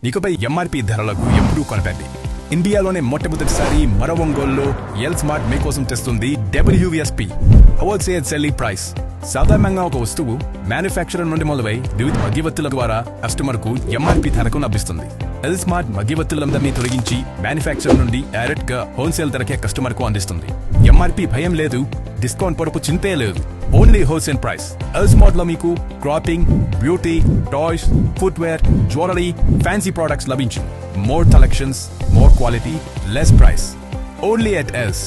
ఇకపై ఎంఆర్పీ ధరలకు ఎప్పుడూ కొనకండి. ఇండియాలోనే మొట్టమొదటిసారి మరో ఒంగోలులో ఎల్ స్మార్ట్ మీకోసం తెస్తుంది WSP హోల్సేల్ సెల్లింగ్ ప్రైస్. సాధారణంగా ఒక వస్తువు మ్యానుఫ్యాక్చరర్ నుండి మొదలై వివిధ మధ్యవర్తుల ద్వారా కస్టమర్ కు ఎంఆర్పీ ధరకు లభిస్తుంది. ఎల్ స్మార్ట్ మధ్యవర్తులందరినీ తొలగించి మ్యానుఫ్యాక్చరర్ నుండి డైరెక్ట్ గా హోల్సేల్ ధరకే కస్టమర్ కు అందిస్తుంది. ఎంఆర్పీ భయం లేదు, డిస్కౌంట్ పొరపు చింతే లేదు. Only wholesale price. L smart లో మీకు clothing, beauty, toys, footwear, jewellery, fancy products లభించు. More collections, more quality, less price. Only at L's.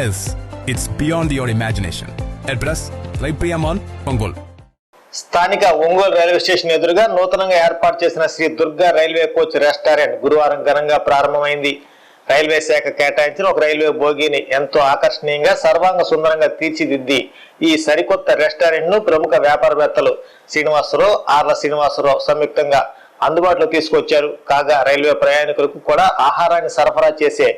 L's, it's beyond your imagination. Address లైప్రియామాన్, ఒంగోలు. స్థానిక ఒంగోలు రైల్వే స్టేషన్ ఎదురుగా నూతనంగా ఏర్పాటు చేసిన Shri Durga railway coach restaurant గురువారం ఘనంగా ప్రారంభమైంది. రైల్వే శాఖ కేటాయించిన ఒక రైల్వే బోగీని ఎంతో ఆకర్షణీయంగా సర్వాంగ సుందరంగా తీర్చిదిద్ది ఈ సరికొత్త రెస్టారెంట్ ను ప్రముఖ వ్యాపారవేత్తలు శ్రీనివాసరావు, ఆర్ల శ్రీనివాసరావు సంయుక్తంగా అందుబాటులో తీసుకొచ్చారు. కాగా రైల్వే ప్రయాణికులకు కూడా ఆహారాన్ని సరఫరా చేసే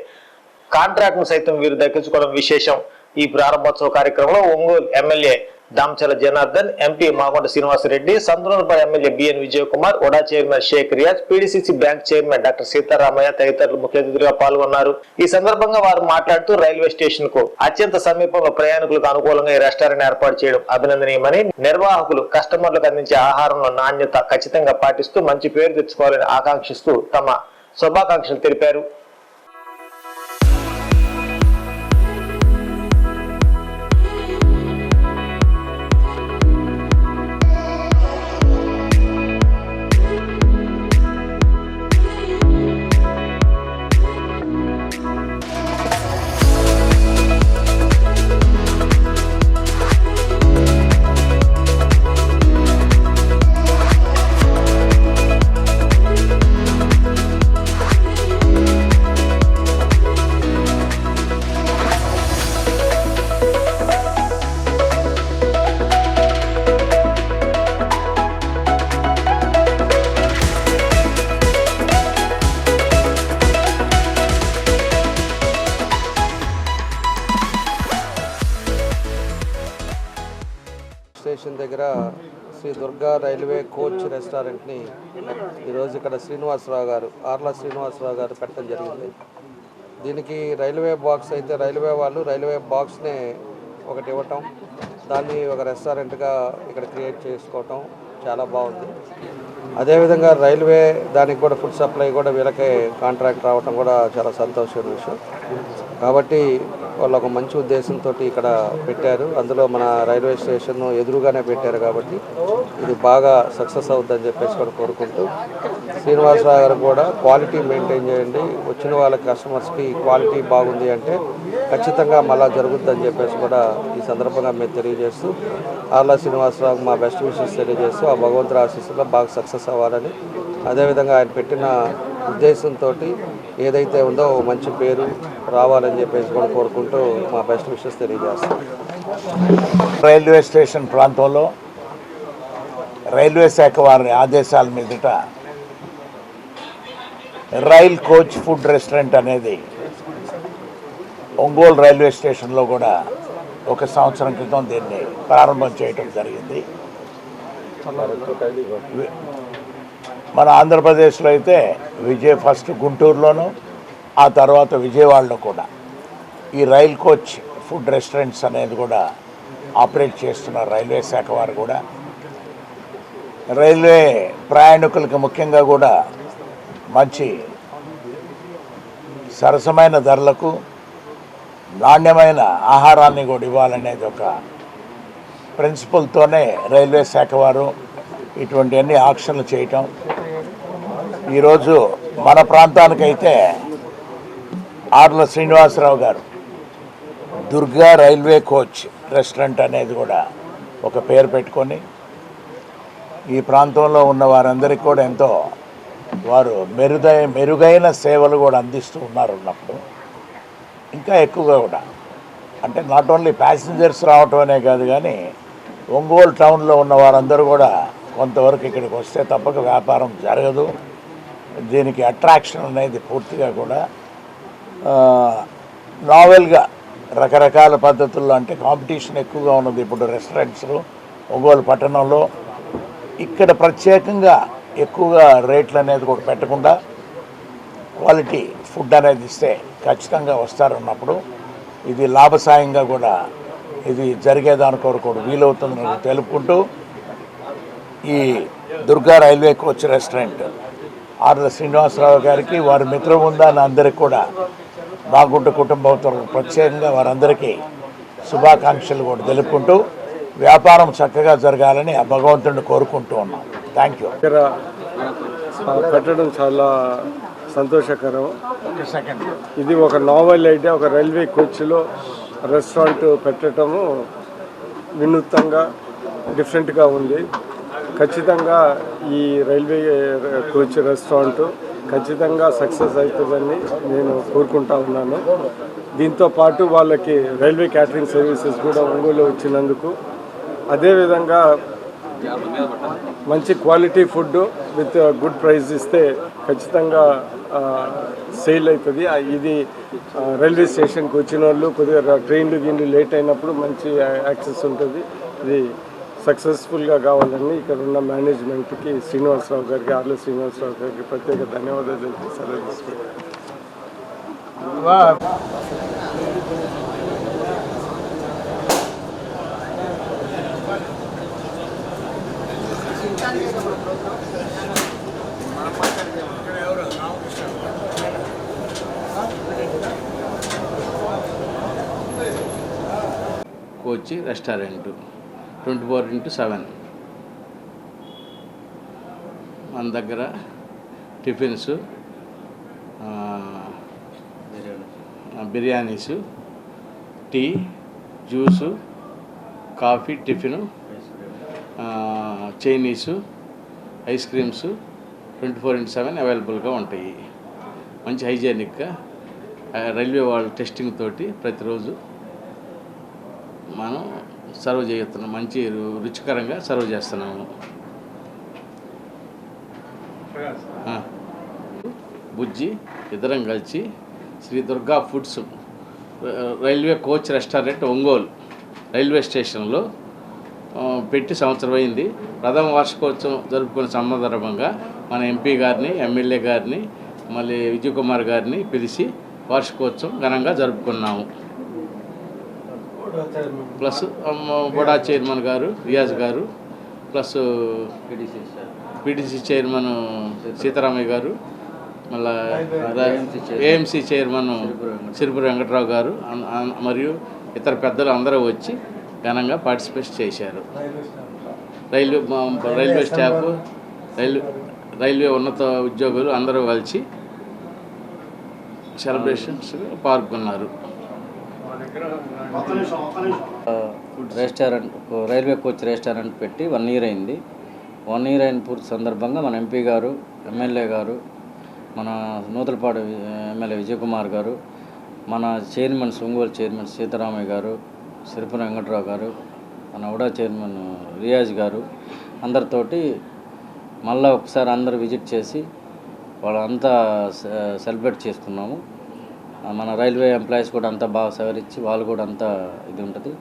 కాంట్రాక్ట్ ను సైతం వీరు దక్కించుకోవడం విశేషం. ఈ ప్రారంభోత్సవ కార్యక్రమంలో Ongole MLA Damachala Janardhan, MP Magonda Srinivasareddy, Santhanurupeta MLA BN Vijayakumar, OUDA chairman Sheikh Riyaz, PDCC bank chairman doctor Seetharamaiah తదితరులు ముఖ్య అతిథులుగా పాల్గొన్నారు. ఈ సందర్భంగా వారు మాట్లాడుతూ రైల్వే స్టేషన్ కు అత్యంత సమీపంలో ప్రయాణికులకు అనుకూలంగా ఈ రెస్టారెంట్ ఏర్పాటు చేయడం అభినందనీయమని, నిర్వాహకులు కస్టమర్లకు అందించే ఆహారంలో నాణ్యత ఖచ్చితంగా పాటిస్తూ మంచి పేరు తెచ్చుకోవాలని ఆకాంక్షిస్తూ తమ శుభాకాంక్షలు తెలిపారు. స్టేషన్ దగ్గర శ్రీ దుర్గా రైల్వే కోచ్ రెస్టారెంట్ని ఈరోజు ఇక్కడ శ్రీనివాసరావు గారు, ఆర్ల శ్రీనివాసరావు గారు పెట్టడం జరిగింది. దీనికి రైల్వే బాక్స్ అయితే రైల్వే వాళ్ళు రైల్వే బాక్స్నే ఒకటి ఇవ్వటం, దాన్ని ఒక రెస్టారెంట్గా ఇక్కడ క్రియేట్ చేసుకోవటం చాలా బాగుంది. అదేవిధంగా రైల్వే దానికి కూడా ఫుడ్ సప్లై కూడా వీళ్ళకే కాంట్రాక్ట్ రావటం కూడా చాలా సంతోషమైన విషయం. కాబట్టి వాళ్ళు ఒక మంచి ఉద్దేశంతో ఇక్కడ పెట్టారు. అందులో మన రైల్వే స్టేషన్ ఎదురుగానే పెట్టారు కాబట్టి ఇది బాగా సక్సెస్ అవుతుందని చెప్పేసి కూడా కోరుకుంటూ, శ్రీనివాసరావు గారు కూడా క్వాలిటీ మెయింటైన్ చేయండి, వచ్చిన వాళ్ళ కస్టమర్స్కి క్వాలిటీ బాగుంది అంటే ఖచ్చితంగా మళ్ళా జరుగుతుందని చెప్పేసి కూడా ఈ సందర్భంగా మేము తెలియజేస్తూ, ఆర్ల శ్రీనివాసరావు మా బెస్ట్ విషెస్ తెలియజేస్తూ ఆ భగవంతుడి ఆశీస్సులో బాగా సక్సెస్ అవ్వాలని, అదేవిధంగా ఆయన పెట్టిన ఉద్దేశంతో ఏదైతే ఉందో మంచి పేరు రావాలని చెప్పేసి కూడా కోరుకుంటూ మా బెస్ట్ విషెస్ తెలియజేస్తాం. రైల్వే స్టేషన్ ప్రాంతంలో రైల్వే శాఖ వారి ఆదేశాల మీదట రైల్ కోచ్ ఫుడ్ రెస్టారెంట్ అనేది ఒంగోలు రైల్వే స్టేషన్లో కూడా ఒక సంవత్సరం క్రితం దీన్ని ప్రారంభం చేయటం జరిగింది. మన ఆంధ్రప్రదేశ్లో అయితే ఫస్ట్ గుంటూరులోను, ఆ తర్వాత విజయవాడలో కూడా ఈ రైల్ కోచ్ ఫుడ్ రెస్టారెంట్స్ అనేది కూడా ఆపరేట్ చేస్తున్నారు రైల్వే శాఖ వారు కూడా. రైల్వే ప్రయాణికులకి ముఖ్యంగా కూడా మంచి సరసమైన ధరలకు నాణ్యమైన ఆహారాన్ని కూడా ఇవ్వాలనేది ఒక ప్రిన్సిపల్తోనే రైల్వే శాఖ వారు ఇటువంటి అన్ని ఆక్షన్లు చేయటం. ఈరోజు మన ప్రాంతానికైతే ఆర్ల శ్రీనివాసరావు గారు దుర్గా రైల్వే కోచ్ రెస్టారెంట్ అనేది కూడా ఒక పేరు పెట్టుకొని ఈ ప్రాంతంలో ఉన్న వారందరికీ కూడా ఎంతో వారు మెరుగైన సేవలు కూడా అందిస్తూ ఉన్నారు. ఉన్నప్పుడు ఇంకా ఎక్కువగా కూడా అంటే నాట్ ఓన్లీ ప్యాసింజర్స్ రావటం అనే కాదు, కానీ ఒంగోలు టౌన్లో ఉన్న వారందరూ కూడా కొంతవరకు ఇక్కడికి వస్తే తప్పక వ్యాపారం జరగదు. దీనికి అట్రాక్షన్ అనేది పూర్తిగా కూడా నావెల్గా రకరకాల పద్ధతుల్లో, అంటే కాంపిటీషన్ ఎక్కువగా ఉన్నది ఇప్పుడు రెస్టారెంట్స్లో ఒంగోలు పట్టణంలో. ఇక్కడ ప్రత్యేకంగా ఎక్కువగా రేట్లు అనేది కూడా పెట్టకుండా క్వాలిటీ ఫుడ్ అనేది ఇస్తే ఖచ్చితంగా వస్తారన్నప్పుడు ఇది లాభసాయంగా కూడా ఇది జరిగేదాని కొరకు కూడా వీలవుతుందని తెలుపుకుంటూ ఈ దుర్గా రైల్వే కోచ్ రెస్టారెంట్ ఆర్ల శ్రీనివాసరావు గారికి వారి మిత్రబృందాన్ని అందరికీ కూడా బాగుంట కుటుంబంతో ప్రత్యేకంగా వారందరికీ శుభాకాంక్షలు కూడా తెలుపుకుంటూ వ్యాపారం చక్కగా జరగాలని ఆ భగవంతుడిని కోరుకుంటూ ఉన్నాం. Thank you. దగ్గర పెట్టడం చాలా సంతోషకరం. ఇది ఒక నావెల్ ఐడియా. ఒక రైల్వే కోచ్లో రెస్టారెంట్ పెట్టడము వినూత్నంగా డిఫరెంట్గా ఉంది. ఖచ్చితంగా ఈ రైల్వే కోచ్ రెస్టారెంట్ ఖచ్చితంగా సక్సెస్ అవుతుందని నేను కోరుకుంటా ఉన్నాను. దీంతో పాటు వాళ్ళకి రైల్వే క్యాటరింగ్ సర్వీసెస్ కూడా ఒంగోలు వచ్చినందుకు, అదేవిధంగా మంచి quality food with good price ఇస్తే ఖచ్చితంగా సేల్ అవుతుంది. ఇది రైల్వే స్టేషన్కి వచ్చిన వాళ్ళు కొద్దిగా ట్రైన్లు గిన్లు లేట్ అయినప్పుడు మంచి యాక్సెస్ ఉంటుంది. ఇది సక్సెస్ఫుల్గా కావాలని ఇక్కడ ఉన్న మేనేజ్మెంట్కి శ్రీనివాసరావు గారికి, ఆర్ల శ్రీనివాసరావు గారికి ప్రత్యేక ధన్యవాదాలు తెలిపి సెలవు తీసుకుంటాను. కోచ్ రెస్టారెంట్ 24/7 మన దగ్గర tiffins, biryanis, tea, juice, coffee, tiffin, Chinese, ice creams 24/7 అవైలబుల్గా ఉంటాయి. మంచి హైజీనిక్గా రైల్వే వాళ్ళ టెస్టింగ్ తోటి ప్రతిరోజు మనం సర్వ్ చేస్తున్నాం. మంచి రుచికరంగా సర్వ్ చేస్తున్నాము. బుజ్జి ఇద్దరం కలిసి Sri Durga foods railway coach restaurant Ongole railway స్టేషన్లో పెట్టి సంవత్సరం అయింది. ప్రథమ వార్షికోత్సవం జరుపుకునే సందర్భంగా మన ఎంపీ గారిని, ఎమ్మెల్యే గారిని, మళ్ళీ విజయ్ కుమార్ గారిని పిలిచి వార్షికోత్సవం ఘనంగా జరుపుకున్నాము. ప్లస్ బోడా చైర్మన్ గారు రియాజ్ గారు, ప్లస్ పిడిసి చైర్మన్ సీతారామయ్య గారు, మళ్ళా ఏఎంసీ చైర్మన్ సిరిపురి వెంకట్రావు గారు మరియు ఇతర పెద్దలు అందరూ వచ్చి ఘనంగా పార్టిసిపేట్ చేశారు. రైల్వే స్టాఫ్, రైల్వే ఉన్నత ఉద్యోగులు అందరూ కలిసి సెలబ్రేషన్స్ పాల్గొన్నారు. రెస్టారెంట్ రైల్వే కోచ్ రెస్టారెంట్ పెట్టి 1 year అయింది. 1 year అయిన పూర్తి సందర్భంగా మన ఎంపీ గారు, ఎమ్మెల్యే గారు, మన నూతలపాడు ఎమ్మెల్యే విజయ్ కుమార్ గారు, మన చైర్మన్ ఒంగోలు చైర్మన్ సీతారామయ్య గారు, సిరిపురి వెంకట్రావు గారు, మన ఉడా చైర్మన్ రియాజ్ గారు అందరితోటి మళ్ళీ ఒకసారి అందరూ విజిట్ చేసి వాళ్ళంతా సెలబ్రేట్ చేసుకున్నాము. మన రైల్వే ఎంప్లాయీస్ కూడా అంతా బాగా సహకరించి వాళ్ళు కూడా అంతా ఇది ఉంటుంది.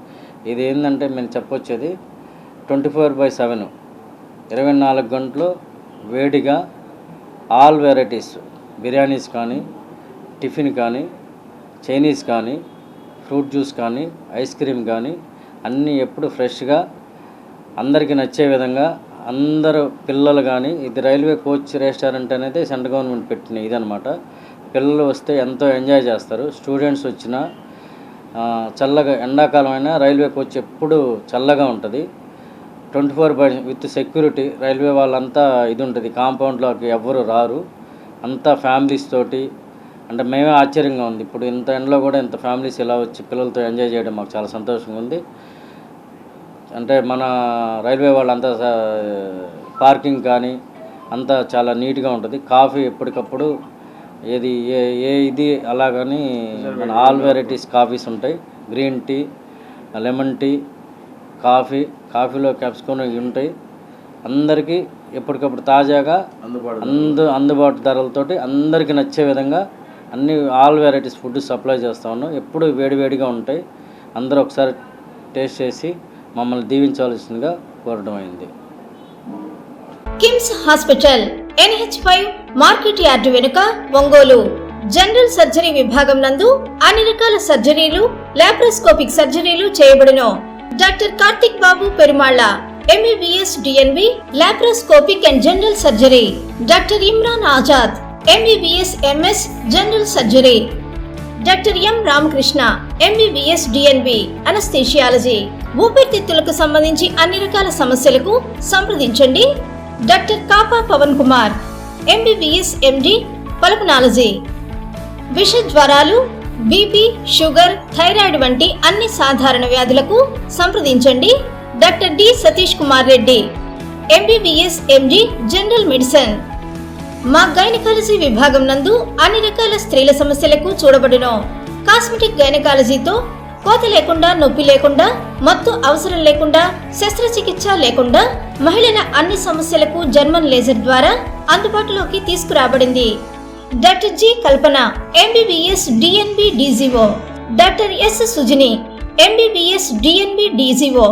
ఇది ఏంటంటే మేము చెప్పొచ్చేది 24/7 24 గంటలు వేడిగా ఆల్ వెరైటీస్ బిర్యానీస్ కానీ, టిఫిన్ కానీ, చైనీస్ కానీ, ఫ్రూట్ జ్యూస్ కానీ, ఐస్ క్రీమ్ కానీ అన్నీ ఎప్పుడు ఫ్రెష్గా అందరికీ నచ్చే విధంగా అందరూ పిల్లలు కానీ, ఇది రైల్వే కోచ్ రెస్టారెంట్ అనేది సెంట్రల్ గవర్నమెంట్ పెట్టిన ఇదనమాట. పిల్లలు వస్తే ఎంతో ఎంజాయ్ చేస్తారు. స్టూడెంట్స్ వచ్చినా చల్లగా ఎండాకాలం అయినా రైల్వే కోచ్ ఎప్పుడు చల్లగా ఉంటుంది. 24 విత్ సెక్యూరిటీ రైల్వే వాళ్ళంతా ఇది ఉంటుంది. కాంపౌండ్లోకి ఎవ్వరు రారు, అంతా ఫ్యామిలీస్ తోటి. అంటే మేమే ఆశ్చర్యంగా ఉంది, ఇప్పుడు ఇంత ఎండలో కూడా ఇంత ఫ్యామిలీస్ ఇలా వచ్చి పిల్లలతో ఎంజాయ్ చేయడం మాకు చాలా సంతోషంగా ఉంది. అంటే మన రైల్వే వాళ్ళంతా పార్కింగ్ కానీ అంతా చాలా నీట్గా ఉంటుంది. కాఫీ ఎప్పటికప్పుడు ఏది ఇది అలాగని మన ఆల్ వెరైటీస్ కాఫీస్ ఉంటాయి. గ్రీన్ టీ, లెమన్ టీ, కాఫీలో క్యాప్సికమ్ ఉంటాయి. అందరికీ ఎప్పటికప్పుడు తాజాగా అందుబాటు ధరలతోటి అందరికీ నచ్చే విధంగా అన్ని ఆల్ వెరైటీస్ ఫుడ్ సప్లై చేస్తూ ఉన్నాం. ఎప్పుడు వేడివేడిగా ఉంటాయి. అందరూ ఒకసారి టేస్ట్ చేసి మమ్మల్ని దీవించాల్సిందిగా కోరడం అయింది. KIMS hospital NH5 market yard వెనుక ఒంగోలు. జనరల్ సర్జరీ విభాగం నందు అన్ని రకాల సర్జరీలు, లాప్రోస్కోపిక్ సర్జరీలు చేయబడును. Doctor Karthik Babu Perumalla MBBS DNB laparoscopic and general surgery. Doctor Imran Azad MBBS MS general surgery. Doctor M Ramakrishna MBBS DNB anaesthesiology. ఊపిరితిత్తులకు సంబంధించి అన్ని రకాల సమస్యలకు సంప్రదించండి. Doctor Kapa Pavan Kumar MBBS MD pulmonology. విష జ్వరాలు, BP, షుగర్, థైరాయిడ్ వంటి అన్ని సాధారణ వ్యాధులకు సంప్రదించండి. Doctor D Satish Kumar Reddy MBBS MD general medicine. మా గైనకాలజీ విభాగం నందు అన్ని రకాల స్త్రీల సమస్యలకు చూడబడును. కాస్మెటిక్ గైనకాలజీతో కోత లేకుండా, నొప్పి లేకుండా, మత్తు అవసరం లేకుండా, శస్త్రచికిత్స లేకుండా మహిళల అన్ని సమస్యలకు జర్మన్ లేజర్ ద్వారా అందుబాటులోకి తీసుకురాబడింది. డాక్టర్ జి కల్పన MBBS DNB DGO. Doctor yes Sujini MBBS DNB DGO.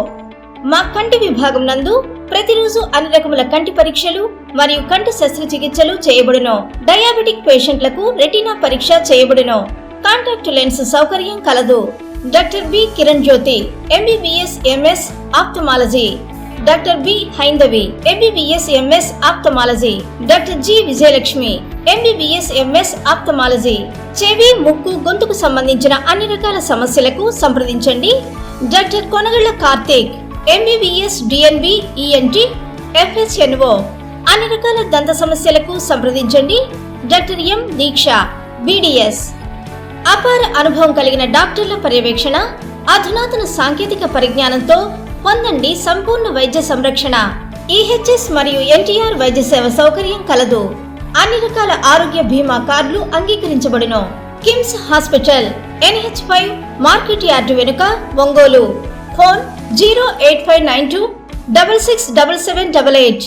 మా కంటి విభాగం నందు ప్రతిరోజు అన్ని రకముల కంటి పరీక్షలు మరియు కంటి శస్త్రచికిత్సలు చేయబడును. డయాబెటిక్ పేషెంట్లకు రెటీనా పరీక్ష చేయబడును. కాంటాక్ట్ లెన్స్ సౌకర్యం కలదు. Doctor B Kiran Jyothi MBBS MS ophthalmology. Doctor B Haindavi MBBS MS ophthalmology. Doctor G Vijayalakshmi MBBS MS ophthalmology. చెవి, ముక్కు, గొంతుకు సంబంధించిన అన్ని రకాల సమస్యలకు సంప్రదించండి. Doctor Konagalla Karthik MBBS DNB ENT FHNO. అన్ని రకాల దంత సమస్యలకు సంప్రదించండి. Doctor M Deeksha BDS. అపార అనుభవం కలిగిన డాక్టర్ల పర్యవేక్షణ, అధునాతన సాంకేతిక పరిజ్ఞానంతో పొందండి సంపూర్ణ వైద్య సంరక్షణ. EHS మరియు NTR వైద్య సేవ సౌకర్యం కలదు. అన్ని రకాల ఆరోగ్య బీమా కార్డులు అంగీకరించబడును. KIMS hospital NH5 market yard వెనుక ఒంగోలు. ఫోన్ 08592 667788.